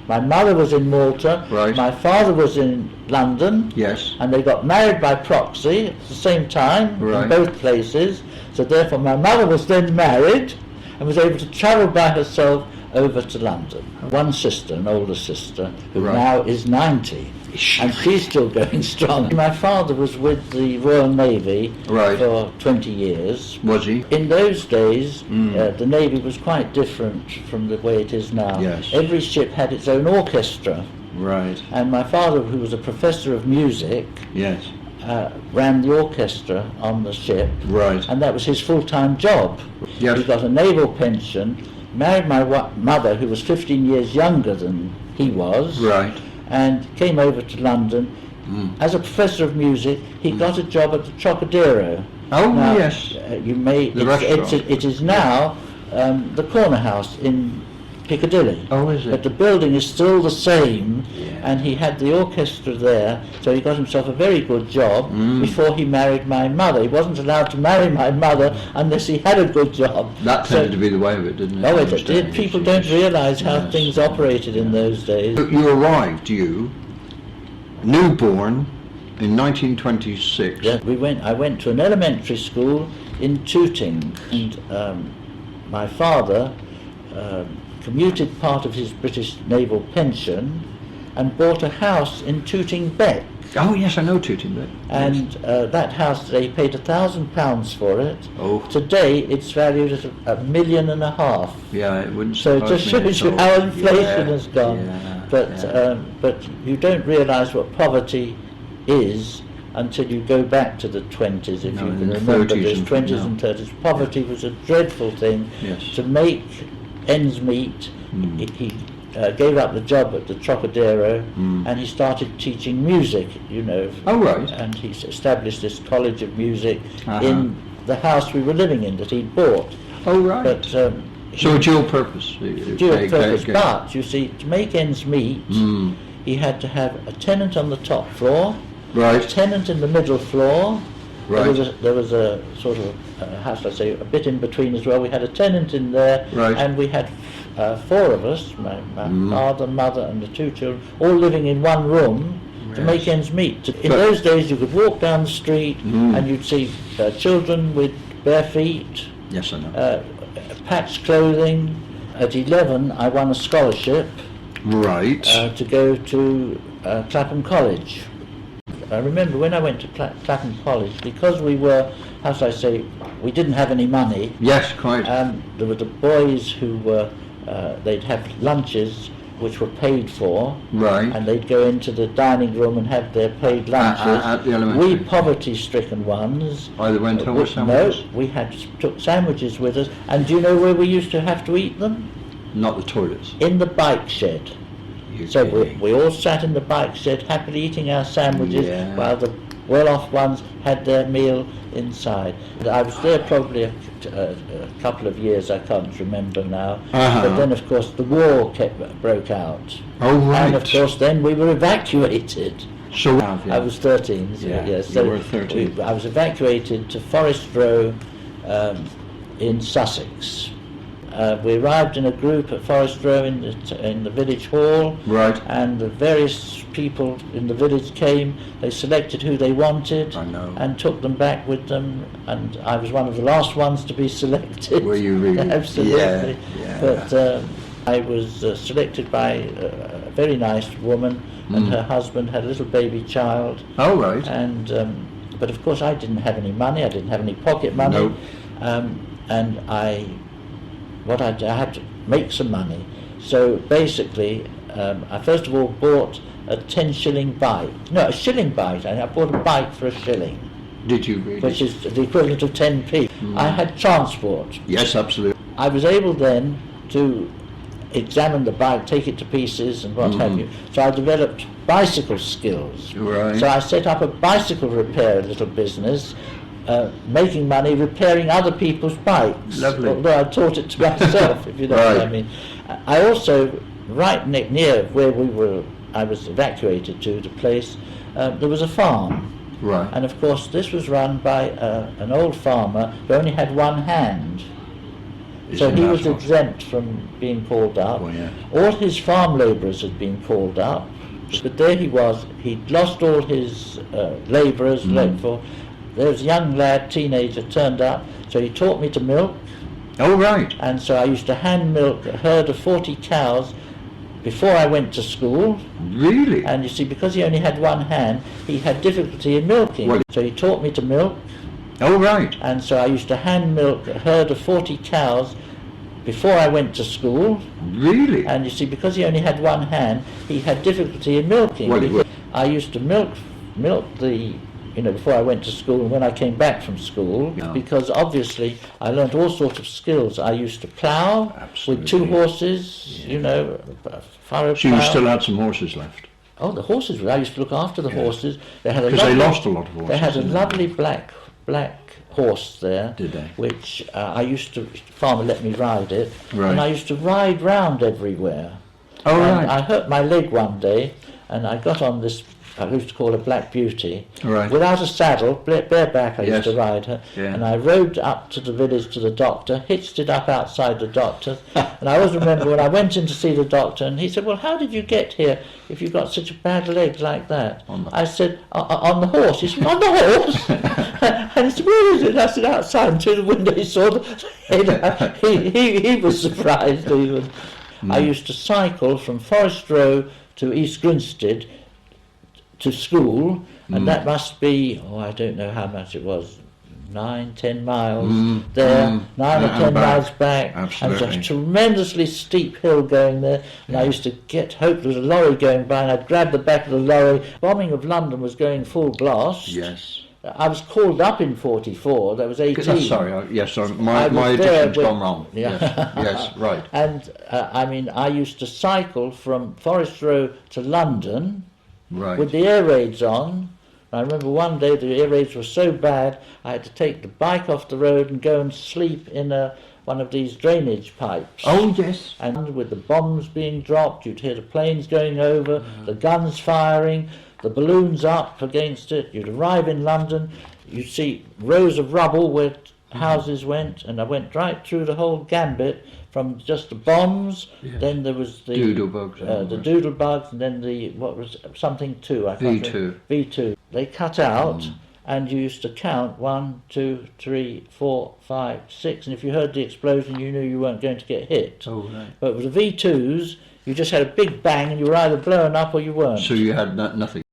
My mother was in Malta, Right. my father was in London, Yes. and they got married by proxy at the same time Right. in both places. So therefore my mother was then married and was able to travel by herself over to London. One sister, an older sister, who Right. now is 90, and she's still going strong. My father was with the Royal Navy Right. for 20 years. Was he? In those days, the Navy was quite different from the way it is now. Yes. Every ship had its own orchestra, Right. and my father, who was a professor of music, Yes. ran the orchestra on the ship, Right. and that was his full-time job. Yes. He got a naval pension, married my mother, who was 15 years younger than he was, Right. and came over to London. As a professor of music, he got a job at the Trocadero. Oh, Now, yes. You may. The restaurant. It is now the corner house in Piccadilly. Oh, is it? But the building is still the same, Yeah. and he had the orchestra there, so he got himself a very good job before he married my mother. He wasn't allowed to marry my mother unless he had a good job. That tended to be the way of it, didn't it? Oh, I it did. understand. People Yes, don't yes. realise how Yes. things operated in those days. You arrived, newborn, in 1926. Yeah, I went to an elementary school in Tooting, and my father commuted part of his British naval pension and bought a house in Tooting Beck. Oh, yes, I know Tooting Beck. And that house, they paid £1,000 for it. Oh. Today it's valued at £1.5 million. Yeah, it wouldn't So it surprise just me shows at you all. how inflation Yeah, has gone. yeah, But yeah. but you don't realise what poverty is until you go back to the 20s, if No, you in can the remember 30s this, and 20s no. and 30s. Poverty was a dreadful thing. Yes. To make ends meet, he gave up the job at the Trocadero and he started teaching music, Oh, right. and he established this college of music Uh-huh. in the house we were living in that he'd bought. Oh, right. But so a dual purpose. dual purpose. But you see, to make ends meet, he had to have a tenant on the top floor, a Right. tenant in the middle floor. Right. There was a sort of, how shall I say, a bit in between as well. We had a tenant in there, Right. and we had four of us, my father, mother, and the two children, all living in one room to Yes. make ends meet. In But- those days, you could walk down the street and you'd see children with bare feet, Yes, I know. patched clothing. At 11, I won a scholarship Right. to go to Clapham College. I remember when I went to Clapham College, because we were, how shall I say, we didn't have any money. Yes, quite. There were the boys who were, they'd have lunches which were paid for, Right. and they'd go into the dining room and have their paid lunches. At the elementary. We poverty-stricken ones. Either went home with No, sandwiches? we took sandwiches with us, and do you know where we used to have to eat them? Not the toilets. In the bike shed. You're So kidding. we all sat in the bike shed happily eating our sandwiches Yeah. while the well-off ones had their meal inside. I was there probably a couple of years, I can't remember now. Uh-huh. But then of course the war broke out. Oh, right. And of course then we were evacuated. So I was 13, so Yeah, yes. you So were 13. I was evacuated to Forest Row in Sussex. We arrived in a group at Forest Row in the village hall, Right. and the various people in the village came. They selected who they wanted I know. and took them back with them, and I was one of the last ones to be selected. Were you really? Absolutely. Yeah. But I was selected by a very nice woman, and her husband had a little baby child. Oh, right. And but of course I didn't have any money. I didn't have any pocket money. Nope. And I had to make some money. So basically, I first of all bought a 10-shilling bike. No, a shilling bike. I bought a bike for a shilling, Did you really? which is the equivalent of 10p. I had transport. Yes, absolutely. I was able then to examine the bike, take it to pieces and what have you. So I developed bicycle skills. Right. So I set up a bicycle repair little business, making money repairing other people's bikes. Lovely. Although I taught it to myself, if you know what I Right. mean. I also, right near where I was evacuated to the place, there was a farm. Right. And of course this was run by an old farmer who only had one hand. is So in he that was hospital. exempt from being called up. Well, yeah. All his farm labourers had been called up, but there he was. He'd lost all his labourers. There was a young lad, teenager, turned up, so he taught me to milk, Oh, right. and so I used to hand milk a herd of 40 cows before I went to school. Really? And you see, because he only had one hand, he had difficulty in milking. Well- So he taught me to milk, Oh, right. and so I used to hand milk a herd of 40 cows before I went to school. Really? And you see, because he only had one hand, he had difficulty in milking. Well, it would. I used to milk the, before I went to school and when I came back from school, Yeah. because obviously I learnt all sorts of skills. I used to plough with 2 Absolutely. horses, furrow So you plough. still had some horses left? Oh, the horses! I used to look after the Yeah. horses. They had a Because they lovely- lost a lot of horses. They had a didn't lovely black horse there. Did they? Which I used to. Farmer let me ride it, Right. and I used to ride round everywhere. Oh, And right. I hurt my leg one day, and I got on this. I used to call her Black Beauty. Right. Without a saddle, bareback, I Yes. used to ride her. Yeah. And I rode up to the village to the doctor, hitched it up outside the doctor's. And I always remember when I went in to see the doctor, and he said, "Well, how did you get here if you've got such a bad leg like that?" I said, "On the horse." He said, "On the horse?" And he said, "Where is it?" And I said, "Outside." And through the window he saw he was surprised even. I used to cycle from Forest Row to East Grinstead to school, and that must be, I don't know how much it was, 9-10 miles there, 9 or 10 back. miles back, Absolutely. and it's a tremendously steep hill going there, and I used to hope there was a lorry going by, and I'd grab the back of the lorry. Bombing of London was going full blast. Yes. I was called up in 44, there was 18. Sorry, yes, sorry, I my was there addition's with- gone wrong. Yeah. Yes, right. And I used to cycle from Forest Row to London, Right. with the air raids on. I remember one day the air raids were so bad I had to take the bike off the road and go and sleep in one of these drainage pipes. Oh, yes. And with the bombs being dropped, you'd hear the planes going over, the guns firing, the balloons up against it. You'd arrive in London, you'd see rows of rubble where houses went, and I went right through the whole gambit from just the bombs, then there was the Doodlebugs, the doodlebugs, and then the what was something 2. I can't V2. remember. V2. They cut out, and you used to count 1, 2, 3, 4, 5, 6, and if you heard the explosion, you knew you weren't going to get hit. Oh, right. But with the V2s, you just had a big bang, and you were either blown up or you weren't. So you had nothing.